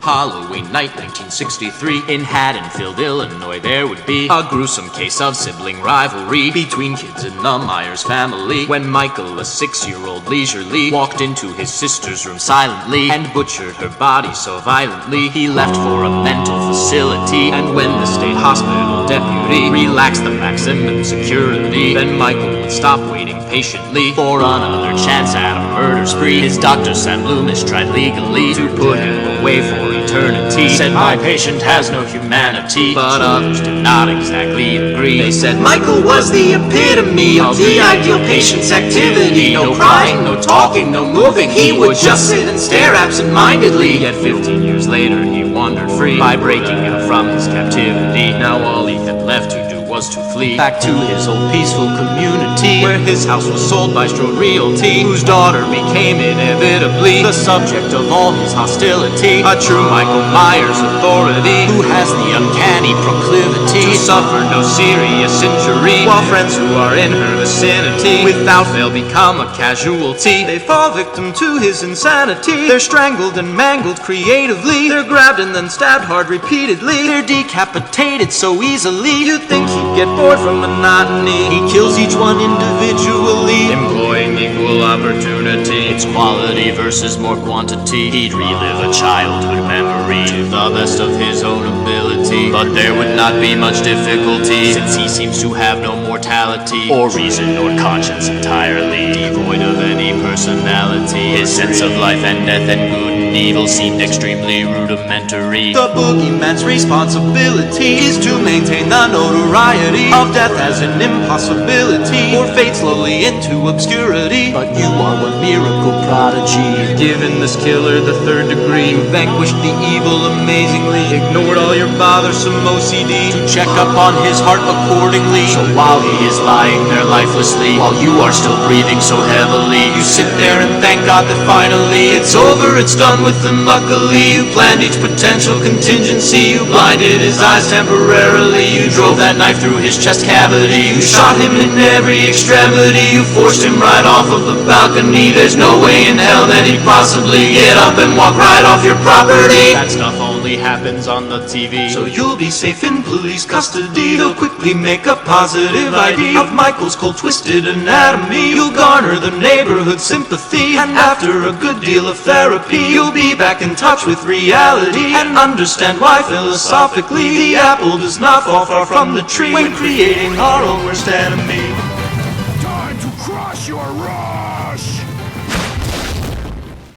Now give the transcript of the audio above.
Halloween night 1963 in Haddonfield, Illinois, there would be a gruesome case of sibling rivalry between kids in the Myers family when Micheal, a 6-year-old leisurely, walked into his sister's room silently and butchered her body so violently he left for a mental facility. And when the state hospital deputy relaxed the maximum security, then Micheal would stop waiting patiently for another chance at a murder spree. His doctor Sam Loomis tried legally to put him away for eternity, said my patient has no humanity, but others did not exactly agree. They said Micheal was the epitome of the ideal patient's activity. No crying, no talking, no moving, he would just sit and stare absent-mindedly. Yet 15 years later he wandered free by breaking out from his captivity. Now all he had left to do was to flee back to his old peaceful community, where his house was sold by Strode Realty, whose daughter became inevitably the subject of all his hostility. A true Micheal Myers authority, who has the uncanny proclivity to suffer no serious injury, while friends who are in her vicinity without fail become a casualty. They fall victim to his insanity. They're strangled and mangled creatively. They're grabbed and then stabbed hard repeatedly. They're decapitated so easily you'd think he'd get bored from monotony. He kills each one individually, employing equal opportunity. It's quality versus more quantity. He'd relive a childhood memory to the best of his own ability, but there would not be much difficulty, since he seems to have no mortality or reason or conscience, entirely devoid of any personality. His sense of life and death and good and evil seemed extremely rudimentary. The boogeyman's responsibility is to maintain the notoriety of death as an impossibility, or fade slowly into obscurity. But you are one miracle prodigy. You've given this killer the 3rd degree. You vanquished the evil amazingly, ignored all your bothersome OCD to check up on his heart accordingly. So while he is lying there lifelessly, while you are still breathing so heavily, you sit there and thank God that finally it's over, it's done with him. Luckily you planned each potential contingency. You blinded his eyes temporarily. You drove that knife through his chest cavity. You shot him in every extremity. You forced him right off of the balcony. There's no way in hell that he'd possibly get up and walk right off your property. That stuff only happens on the TV, so you'll be safe in police custody. They'll quickly make a positive ID of Micheal's cold twisted anatomy. You'll garner the neighborhood sympathy, and after a good deal of therapy you'll be back in touch with reality and understand why philosophically the apple does not fall far from the tree when creating our own worst enemy.